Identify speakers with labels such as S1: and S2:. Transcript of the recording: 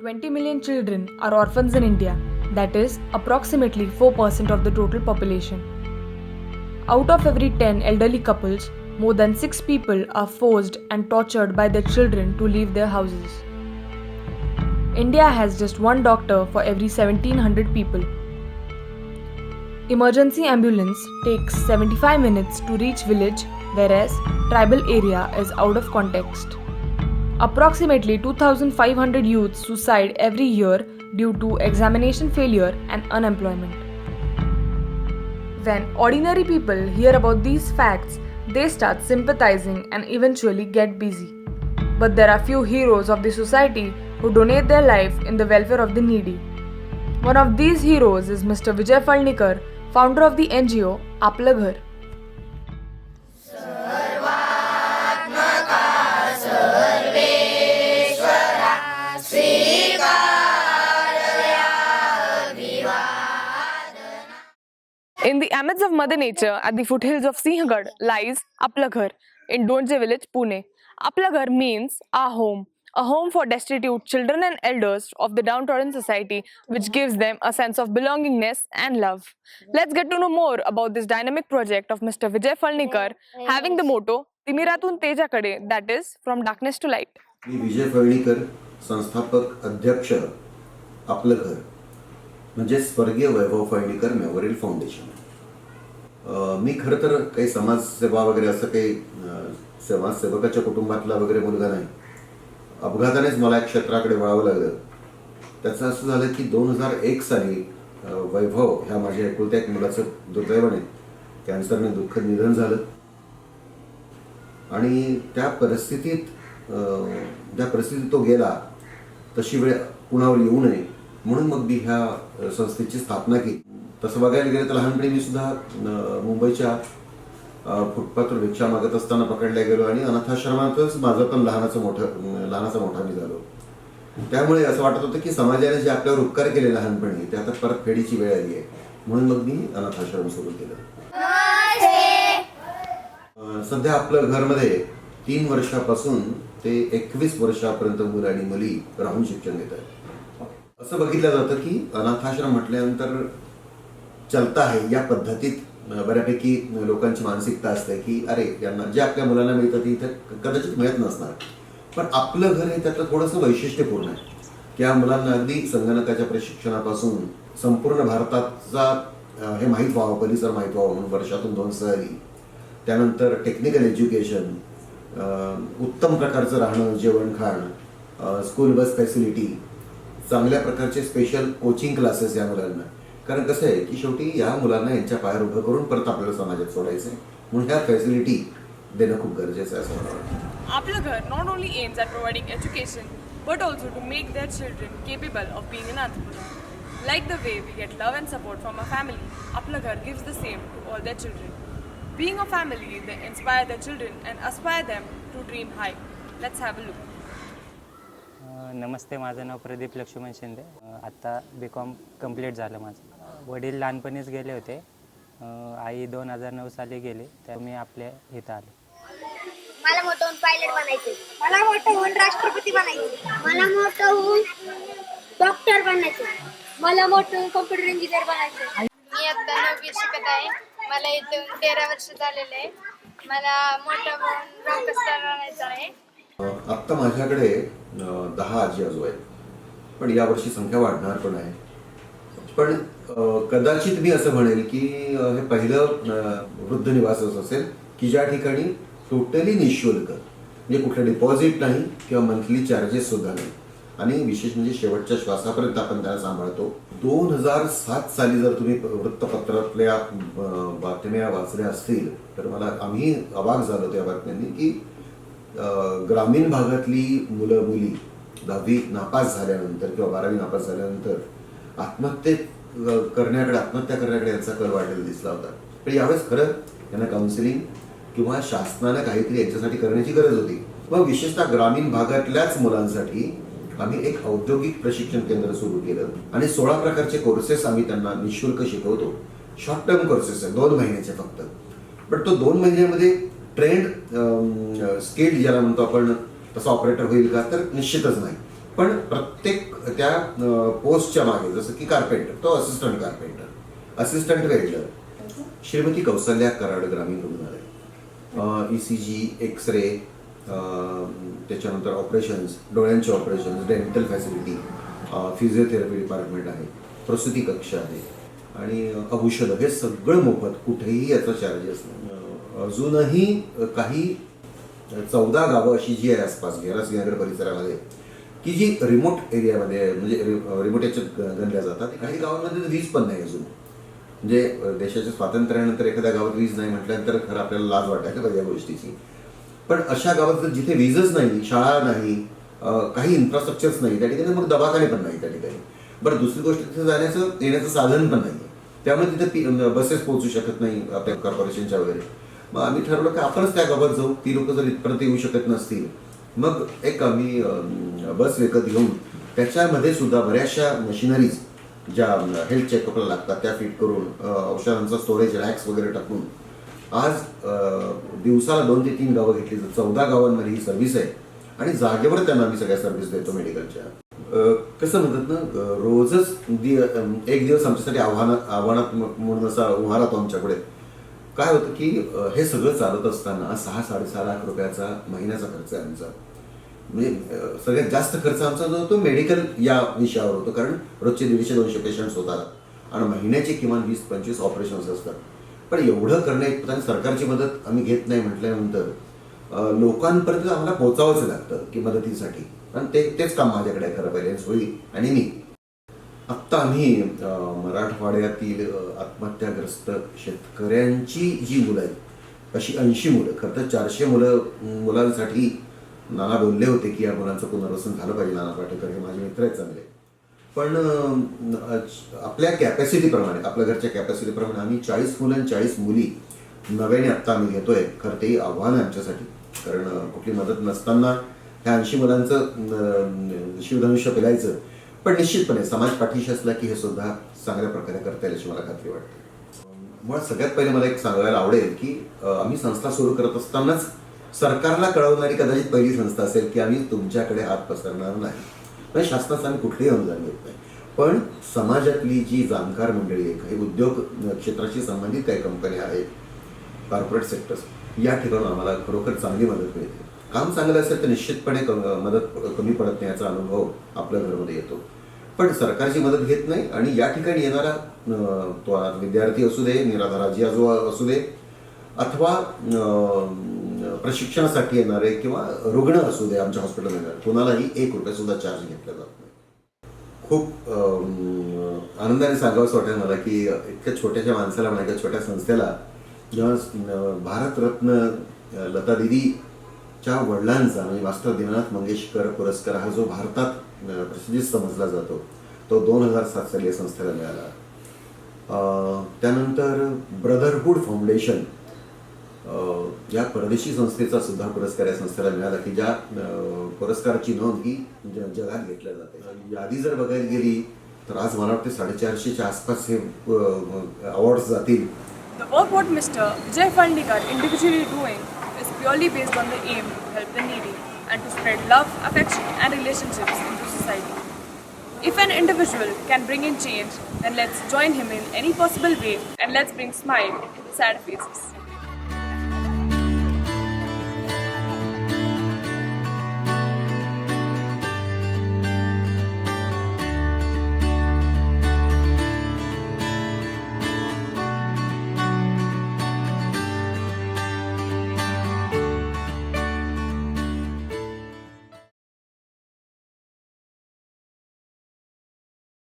S1: 20 million children are orphans in India, that is, approximately 4% of the total population. Out of every 10 elderly couples, more than 6 people are forced and tortured by their children to leave their houses. India has just one doctor for every 1700 people. Emergency ambulance takes 75 minutes to reach village, whereas tribal area is out of context. Approximately 2,500 youths suicide every year due to examination failure and unemployment. When ordinary people hear about these facts, they start sympathizing and eventually get busy. But there are few heroes of the society who donate their life in the welfare of the needy. One of these heroes is Mr. Vijay Falnikar, founder of the NGO Apla Ghar. In the amidst of Mother Nature, at the foothills of Sinhgarh, lies Apla Ghar in Donje village, Pune. Apla Ghar means our home, a home for destitute children and elders of the downtrodden society, which gives them a sense of belongingness and love. Let's get to know more about this dynamic project of Mr. Vijay Falnikar, having the motto Timiratun Tejakade, that is, from darkness to light.
S2: मी विजय फळणीकर, संस्थापक अध्यक्ष आपलं घर म्हणजे स्वर्गीय वैभव फळणीकर memorial foundation. मी खरं तर काही समाजसेवा वगैरे असं काही समाजसेवकाच्या कुटुंबातला वगैरे मुलगा नाही. अपघातानेच मला एक क्षेत्राकडे वळावं लागलं. त्याचं असं झालं की 2001 साली वैभव ह्या माझ्या एकुलत्या एक मुलाचं दुर्दैवाने कॅन्सरने दुःखद निधन झालं. आणि त्या परिस्थितीत तो गेला तशी वेळ कुणावर येऊ नये म्हणून मग मी ह्या संस्थेची स्थापना केली. तसं बघायला गेलं तर लहानपणी मी सुद्धा मुंबईच्या फुटपाथवर भिक्षा मागत असताना पकडल्या गेलो आणि अनाथाश्रमातच माझं पण लहानाचा मोठा मी झालो. त्यामुळे असं वाटत होतं की समाजाने जे आपल्यावर उपकार केले लहानपणी ते आता परत फेडीची वेळ आली आहे म्हणून मग मी अनाथाश्रम सुरू केलं. सध्या आपलं घरमध्ये 3 वर्षापासून ते 21 वर्षापर्यंत मुलं आणि मुली राहून शिक्षण घेत आहेत. असं बघितलं जातं की अनाथाश्रम म्हटल्यानंतर चलता आहे या पद्धतीत बऱ्यापैकी लोकांची मानसिकता असते की अरे यांना जे आपल्या मुलांना मिळतं ते इथं कदाचित मिळत नसणार. पण आपलं घर हे त्यातलं थोडंसं वैशिष्ट्यपूर्ण आहे की या मुलांना अगदी संगणकाच्या प्रशिक्षणापासून संपूर्ण भारताचा हे माहीत व्हावं, परिसर माहीत व्हावं म्हणून वर्षातून 2 सहली, त्यानंतर टेक्निकल एज्युकेशन, उत्तम प्रकारचं राहणं, जेवण खाणं, स्कूल बस फॅसिलिटी, चांगल्या प्रकारचे स्पेशल कोचिंग क्लासेस या मुलांना. कारण कसं आहे की शेवटी या मुलांना यांच्या पायावर उभं करून परत आपल्याला समाजात सोडायचं आहे म्हणून ह्या फॅसिलिटी देणं खूप गरजेचं आहे असं मला वाटतं.
S1: Apla Ghar not only aims at providing education but also to make their children capable of being an entrepreneur. Like the way we get love and support from our family, Apla Ghar gives the same to all their children. Being a family, they inspire their children and aspire them to dream high. Let's have a look.
S3: नमस्ते, माझं नाव प्रदीप लक्ष्मण शिंदे. आत्ता BCom complete झालं माझं. वडील लहानपणीच गेले होते. आई 2009 साली गेली, तर मी आपल्या इथं आलो.
S4: मला मोठं होऊन पायलट बनायचे, मला मोठं होऊन राष्ट्रपती बनायचे, मला मोठं होऊन डॉक्टर बनायचे, मला मोठं होऊन कॉम्प्युटर इंजिनियर बनायचे.
S5: मी आता 9वी शिकत आहे. मला इथून 13 वर्ष झालेले आहे. मला मोठं होऊन रॉकस्टार बनायचं आहे.
S2: आत्ता माझ्याकडे 10 आजी आजोबा आहेत, पण यावर्षी संख्या वाढणार पण आहे. पण कदाचित मी असं म्हणेल की हे पहिलं वृद्ध निवासच असेल की ज्या ठिकाणी टोटली निःशुल्क, म्हणजे कुठलं डिपॉझिट नाही किंवा मंथली चार्जेस सुद्धा नाही आणि विशेष म्हणजे शेवटच्या श्वासापर्यंत आपण त्याला सांभाळतो. 2007 साली जर तुम्ही वृत्तपत्रातल्या बातम्या वाचल्या असतील तर आम्ही अवाक झालो त्या बातम्यांनी की ग्रामीण भागातली मुलं मुली 10वी नापास झाल्यानंतर किंवा 12वी नापास झाल्यानंतर आत्महत्या करण्याकडे यांचा कल वाढलेला दिसला होता. पण यावेळेस खरं यांना काउन्सिलिंग किंवा शासनानं काहीतरी यांच्यासाठी करण्याची गरज होती. मग विशेषतः ग्रामीण भागातल्याच मुलांसाठी आम्ही एक औद्योगिक प्रशिक्षण केंद्र सुरू केलं आणि 16 प्रकारचे कोर्सेस आम्ही त्यांना निःशुल्क शिकवतो. शॉर्ट टर्म कोर्सेस आहे, 2 महिन्याचे फक्त. पण तो 2 महिन्यामध्ये ट्रेंड स्किल्ड ज्याला म्हणतो आपण तसा ऑपरेटर होईल का, तर निश्चितच नाही. पण प्रत्येक त्या पोस्टच्या मागे जसं की कार्पेंटर तो assistant carpenter, assistant welder, Shrimati Kausalya Karad ग्रामीण रुग्णालय, ECG, एक्स-रे, त्याच्यानंतर ऑपरेशन्स, डोळ्यांचे operations, dental facility, physiotherapy department आहे, प्रसूती कक्ष आहे आणि औषधं, हे सगळं मोफत, कुठेही याचा चार्जेस नाही. अजूनही काही 14 गावं अशी जी आहे आसपास सिंहगड परिसरामध्ये की जी रिमोट एरियामध्ये म्हणजे रिमोट याच्यात गणल्या जातात. काही गावांमध्ये तर वीज पण नाही अजून. म्हणजे देशाच्या स्वातंत्र्यानंतर एखाद्या गावात वीज नाही म्हटल्यानंतर खरं आपल्याला लाज वाटायला पाहिजे या गोष्टीची. पण अशा गावात जिथे वीजच नाही, शाळा नाही, काही इन्फ्रास्ट्रक्चर्स नाही, त्या ठिकाणी मग दवाखाने पण नाही त्या ठिकाणी. बरं, दुसरी गोष्ट तिथे जाण्याचं येण्याचं साधन पण नाही, त्यामुळे तिथे बसेस पोहोचू शकत नाही आपल्या कॉर्पोरेशनच्या वगैरे. मग आम्ही ठरवलं की आपणच त्या गावात जाऊ. ती लोक जर इथपर्यंत येऊ शकत नसतील मग एक आम्ही बस विकत घेऊन त्याच्यामध्ये सुद्धा बऱ्याचशा मशिनरीज ज्या हेल्थ चेकअपला लागतात त्या फिट करून औषधांचा स्टोरेज रॅक्स वगैरे टाकून आज दिवसाला 2 ते 3 गावं घेतली तर 14 गावांमध्ये ही सर्व्हिस आहे आणि जागेवर त्यांना आम्ही सगळ्या सर्व्हिस देतो मेडिकलच्या. कसं म्हणतात ना, रोजच एक दिवस आमच्यासाठी आव्हानात्मक म्हणून असा उभा राहतो आमच्याकडे. काय होतं की हे सगळं चालत असताना 6-6.5 लाख रुपयाचा महिन्याचा खर्च आहे आमचा. म्हणजे सगळ्यात जास्त खर्च आमचा जो होतो मेडिकल या विषयावर होतो, कारण रोजचे 150-200 पेशंट्स होतात आणि महिन्याचे किमान 20-25 ऑपरेशन्स असतात. पण एवढं करण्यात सरकारची मदत आम्ही घेत नाही म्हटल्यानंतर लोकांपर्यंत आम्हाला पोहोचावंच लागतं की मदतीसाठी. आणि तेच काम माझ्याकडे खरं पाहिजे सोयी. आणि मी आत्ता आम्ही मराठवाड्यातील आत्महत्याग्रस्त शेतकऱ्यांची जी मुलं आहेत अशी 80 मुलं, खरं तर 400 मुलांसाठी नाना बोलले होते की या मुलांचं पुनर्वसन झालं पाहिजे. नाना पाटेकर हे माझे मित्र आहेत चांगले. पण आपल्या कॅपॅसिटीप्रमाणे, आपल्या घरच्या कॅपॅसिटीप्रमाणे आम्ही 40 मुलं आणि 40 मुली नव्याने आत्ता आम्ही घेतोय. खरं ते आव्हान आहे आमच्यासाठी, कारण कुठली मदत नसताना ह्या 80 मुलांचं शिवधनुष्य पेलायचं. पण निश्चितपणे समाज पाठीशी असला की हे सुद्धा चांगल्या प्रकारे करता येईल अशी मला खात्री वाटते. मुळात सगळ्यात पहिले मला एक सांगायला आवडेल की आम्ही संस्था सुरू करत असतानाच सरकारला कळवणारी कदाचित पहिली संस्था असेल की आम्ही तुमच्याकडे हात पसरणार नाही. म्हणजे शासनाचं आम्ही कुठलेही अनुदान देत नाही, पण समाजातली जी जाणकार मंडळी आहे, काही उद्योग क्षेत्राशी संबंधित काही कंपन्या आहेत, कॉर्पोरेट सेक्टर्स, या ठिकाणी आम्हाला खरोखर चांगली मदत मिळते. काम चांगलं असेल तर निश्चितपणे मदत कमी पडत नाही याचा अनुभव आपल्या घरामध्ये येतो. पण सरकारची मदत घेत नाही आणि या ठिकाणी येणारा तो विद्यार्थी असू दे, निराधार आजी आजोबा असू दे, अथवा प्रशिक्षणासाठी येणारे किंवा रुग्ण असू दे आमच्या हॉस्पिटलमध्ये येणारे, कोणालाही 1 रुपया सुद्धा चार्ज घेतला जात नाही. खूप आनंदाने सांगावंसं वाटेल मला की इतक्या छोट्याशा माणसाला म्हणा किंवा छोट्या संस्थेला जेव्हा भारतरत्न लता दिदीच्या वडिलांचा म्हणजे मास्टर दीनानाथ मंगेशकर पुरस्कार हा जो भारतात प्रसिद्धीत समजला जातो तो 2007 साली या संस्थेला मिळाला. त्यानंतर ब्रदरहूड फाउंडेशन या परदेशी संस्थेचा सुद्धा पुरस्कार या संस्थेला मिळाला की ज्या पुरस्काराची नोंद ही जगात घेतल्या जाते. यादी जर बघायला गेली तर आज मला वाटते 450च्या आसपास हे अवॉर्ड्स जातील.
S1: The work what Mr. Vijay Fandikar individually doing is purely based on the aim to help the needy and to spread love, affection and relationships into society. If an individual can bring in change, then let's join him in any possible way and let's bring smile into sad faces.